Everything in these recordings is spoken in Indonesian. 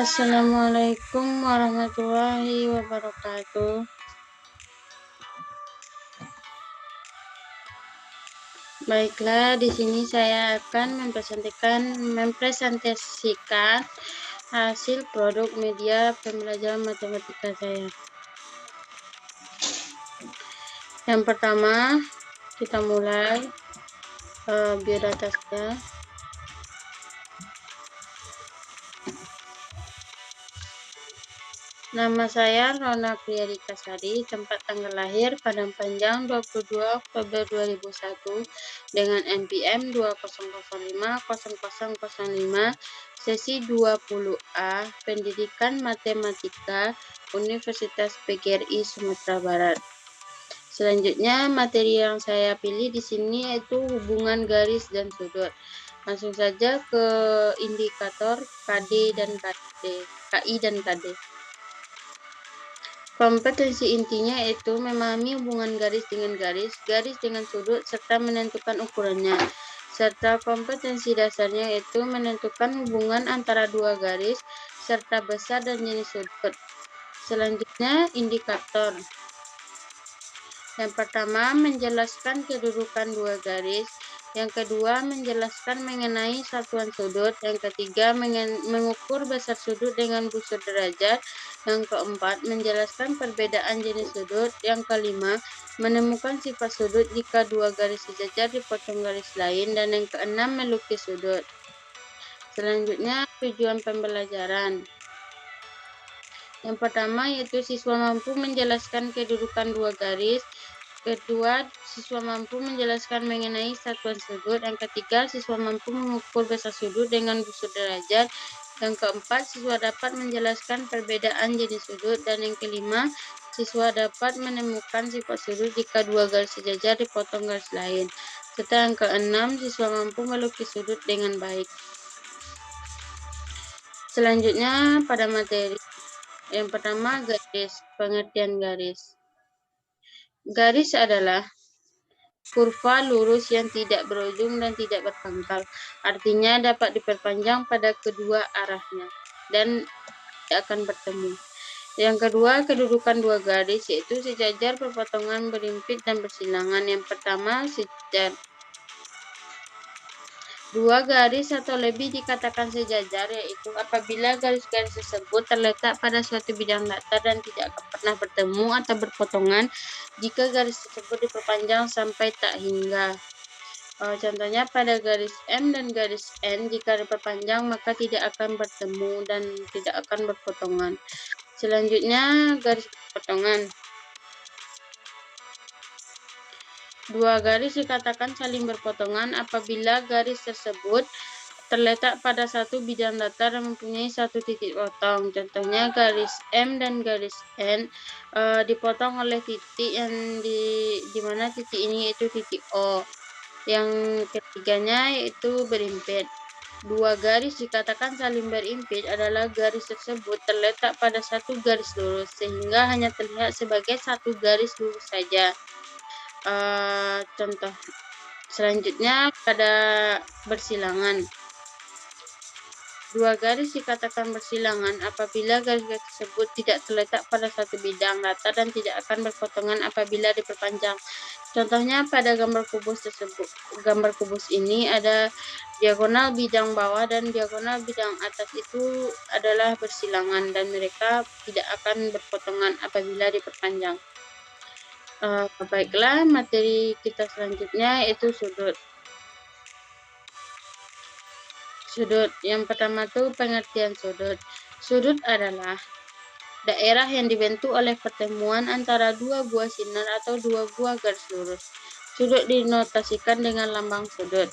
Assalamualaikum warahmatullahi wabarakatuh. Baiklah, di sini saya akan mempresentasikan hasil produk media pembelajaran matematika saya. Yang pertama, kita mulai biodata saya. Nama saya Rona Priyadika Sari, tempat tanggal lahir Padang Panjang 22 Oktober 2001 dengan NPM 20050005, sesi 20A, Pendidikan Matematika, Universitas PGRI Sumatera Barat. Selanjutnya, materi yang saya pilih di sini yaitu hubungan garis dan sudut. Langsung saja ke indikator KI dan KD. Kompetensi intinya yaitu memahami hubungan garis dengan garis, garis dengan sudut, serta menentukan ukurannya. Serta kompetensi dasarnya yaitu menentukan hubungan antara dua garis, serta besar dan jenis sudut. Selanjutnya, indikator. Yang pertama, menjelaskan kedudukan dua garis. Yang kedua, menjelaskan mengenai satuan sudut. Yang ketiga, mengukur besar sudut dengan busur derajat. Yang keempat, menjelaskan perbedaan jenis sudut. Yang kelima, menemukan sifat sudut jika dua garis sejajar dipotong garis lain. Dan yang keenam, melukis sudut. Selanjutnya, tujuan pembelajaran. Yang pertama yaitu siswa mampu menjelaskan kedudukan dua garis. Kedua, siswa mampu menjelaskan mengenai satuan sudut. Yang ketiga, siswa mampu mengukur besar sudut dengan busur derajat. Yang keempat, siswa dapat menjelaskan perbedaan jenis sudut. Dan yang kelima, siswa dapat menemukan sifat sudut jika dua garis sejajar dipotong garis lain. Serta yang keenam, siswa mampu melukis sudut dengan baik. Selanjutnya pada materi. Yang pertama, garis. Pengertian garis. Garis adalah kurva lurus yang tidak berujung dan tidak berpangkal. Artinya dapat diperpanjang pada kedua arahnya dan tidak akan bertemu. Yang kedua, kedudukan dua garis yaitu sejajar, berpotongan, berimpit, dan bersilangan. Yang pertama, sejajar. Dua garis atau lebih dikatakan sejajar, yaitu apabila garis-garis tersebut terletak pada suatu bidang datar dan tidak akan pernah bertemu atau berpotongan jika garis tersebut diperpanjang sampai tak hingga. Contohnya pada garis M dan garis N, jika diperpanjang maka tidak akan bertemu dan tidak akan berpotongan. Selanjutnya, garis berpotongan. Dua garis dikatakan saling berpotongan apabila garis tersebut terletak pada satu bidang datar dan mempunyai satu titik potong. Contohnya garis M dan garis N dipotong oleh titik yang di mana titik ini yaitu titik O. Yang ketiganya yaitu berimpit. Dua garis dikatakan saling berimpit adalah garis tersebut terletak pada satu garis lurus sehingga hanya terlihat sebagai satu garis lurus saja. Contoh selanjutnya pada bersilangan. Dua garis dikatakan bersilangan apabila garis-garis tersebut tidak terletak pada satu bidang datar dan tidak akan berpotongan apabila diperpanjang. Contohnya pada gambar kubus tersebut. Gambar kubus ini ada diagonal bidang bawah dan diagonal bidang atas itu adalah bersilangan dan mereka tidak akan berpotongan apabila diperpanjang. Baiklah, materi kita selanjutnya yaitu sudut. Sudut. Yang pertama itu pengertian sudut. Sudut adalah daerah yang dibentuk oleh pertemuan antara dua buah sinar atau dua buah garis lurus. Sudut dinotasikan dengan lambang sudut.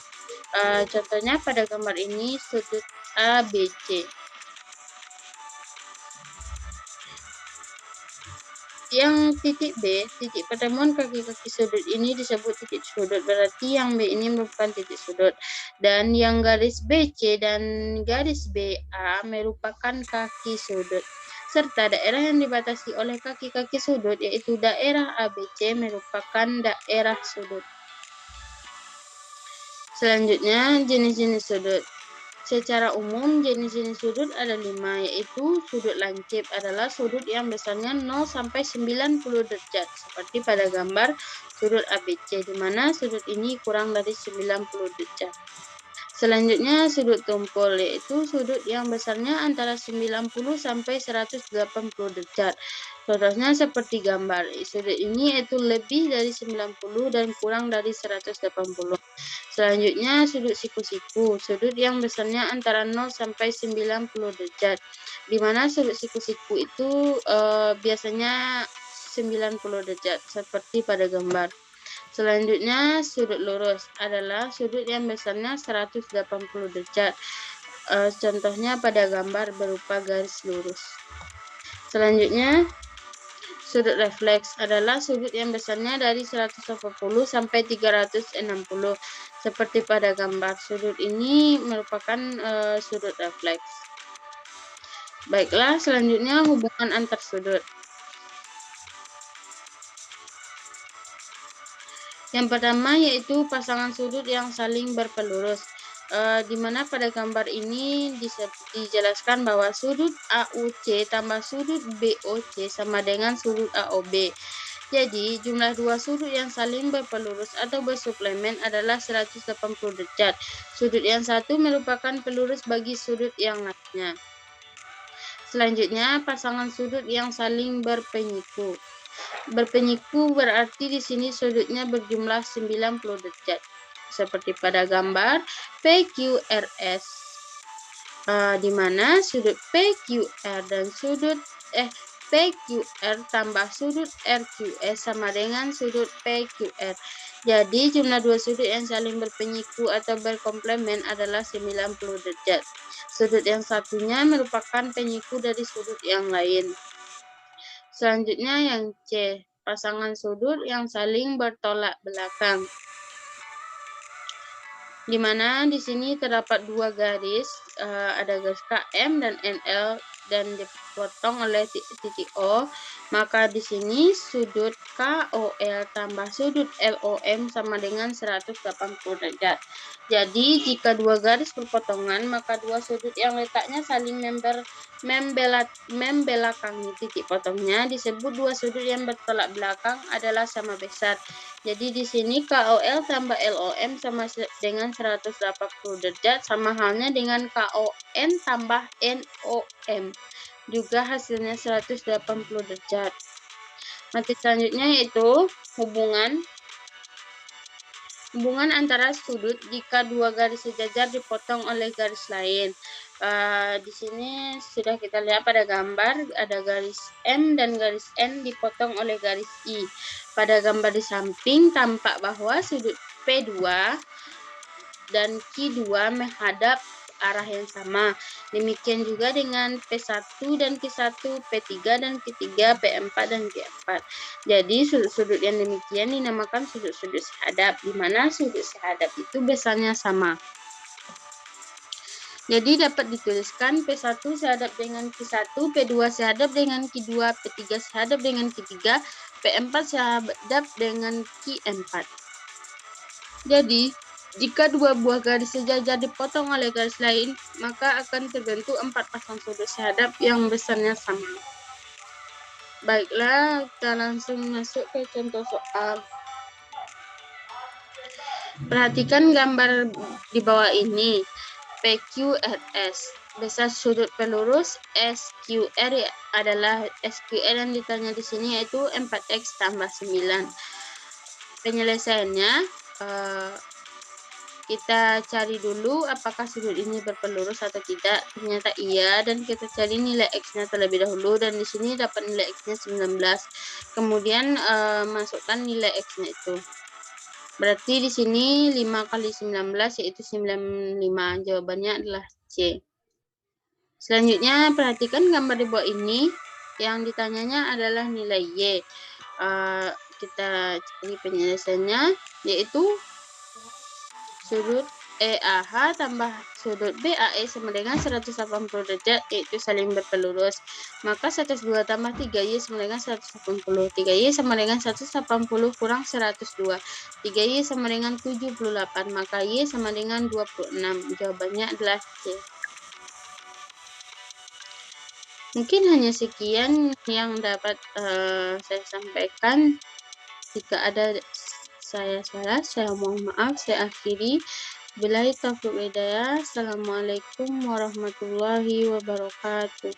Contohnya pada gambar ini sudut ABC. Yang titik B, titik pertemuan kaki-kaki sudut ini disebut titik sudut, berarti yang B ini merupakan titik sudut. Dan yang garis BC dan garis BA merupakan kaki sudut. Serta daerah yang dibatasi oleh kaki-kaki sudut, yaitu daerah ABC merupakan daerah sudut. Selanjutnya, jenis-jenis sudut. Secara umum, jenis-jenis sudut ada 5, yaitu sudut lancip adalah sudut yang besarnya 0 sampai 90 derajat, seperti pada gambar sudut ABC, di mana sudut ini kurang dari 90 derajat. Selanjutnya, sudut tumpul, yaitu sudut yang besarnya antara 90 sampai 180 derajat. Contohnya seperti gambar, sudut ini yaitu lebih dari 90 dan kurang dari 180. Selanjutnya, sudut siku-siku, sudut yang besarnya antara 0 sampai 90 derajat, di mana sudut siku-siku itu biasanya 90 derajat, seperti pada gambar. Selanjutnya, sudut lurus adalah sudut yang besarnya 180 derajat, contohnya pada gambar berupa garis lurus. Selanjutnya, sudut refleks adalah sudut yang besarnya dari 180 sampai 360, seperti pada gambar. Sudut ini merupakan sudut refleks. Baiklah, selanjutnya hubungan antar sudut. Yang pertama yaitu pasangan sudut yang saling berpelurus, di mana pada gambar ini dijelaskan bahwa sudut AUC tambah sudut BOC sama dengan sudut AOB. Jadi, jumlah dua sudut yang saling berpelurus atau bersuplemen adalah 180 derajat. Sudut yang satu merupakan pelurus bagi sudut yang lainnya. Selanjutnya, pasangan sudut yang saling berpenyiku. Berpenyiku berarti di sini sudutnya berjumlah 90 derajat. Seperti pada gambar PQRS, di mana sudut PQR dan sudut PQR tambah sudut RQS sama dengan sudut PQR. Jadi, jumlah dua sudut yang saling berpenyiku atau berkomplemen adalah 90 derajat. Sudut yang satunya merupakan penyiku dari sudut yang lain. Selanjutnya yang C, pasangan sudut yang saling bertolak belakang. Di mana di sini terdapat dua garis, ada garis KM dan NL dan dipotong oleh titik O, maka di sini sudut KOL tambah sudut LOM sama dengan 180 derajat. Jadi jika dua garis berpotongan, maka dua sudut yang letaknya saling membelakangi titik potongnya disebut dua sudut yang bertolak belakang adalah sama besar. Jadi di sini KOL tambah LOM sama dengan 180 derajat, sama halnya dengan KON tambah NOM, juga hasilnya 180 derajat. Nanti selanjutnya yaitu hubungan antara sudut jika dua garis sejajar dipotong oleh garis lain. Di sini sudah kita lihat pada gambar ada garis M dan garis N dipotong oleh garis I. Pada gambar di samping tampak bahwa sudut P2 dan Q2 menghadap arah yang sama. Demikian juga dengan P1 dan Q1, P3 dan Q3, P4 dan Q4. Jadi sudut-sudut yang demikian dinamakan sudut-sudut sehadap, di mana sudut sehadap itu besarnya sama. Jadi dapat dituliskan P1 sehadap dengan Q1, P2 sehadap dengan Q2, P3 sehadap dengan Q3, P4 sehadap dengan Q4. Jadi, jika dua buah garis sejajar dipotong oleh garis lain, maka akan terbentuk 4 pasang sudut sehadap yang besarnya sama. Baiklah, kita langsung masuk ke contoh soal. Perhatikan gambar di bawah ini. PQRS. Besar sudut pelurus SQR adalah SQR yang ditanya di sini yaitu 4x tambah 9. Penyelesaiannya, kita cari dulu apakah sudut ini berpelurus atau tidak. Ternyata iya, dan kita cari nilai X-nya terlebih dahulu, dan di sini dapat nilai X-nya 19. Kemudian masukkan nilai X-nya itu. Berarti di sini 5 kali 19 yaitu 95. Jawabannya adalah C. Selanjutnya perhatikan gambar di bawah ini. Yang ditanyanya adalah nilai Y. Kita cari penyelesaiannya, yaitu sudut EAH tambah sudut BAE sama dengan 180 derajat, yaitu saling berpelurus. Maka 102 tambah 3Y sama dengan 180. 3Y sama dengan 180 kurang 102. 3Y sama dengan 78. Maka Y sama dengan 26. Jawabannya adalah C. Mungkin hanya sekian yang dapat saya sampaikan. Jika ada saya salah, saya mohon maaf. Saya akhiri. Billahi taufiq wal hidayah. Assalamualaikum warahmatullahi wabarakatuh.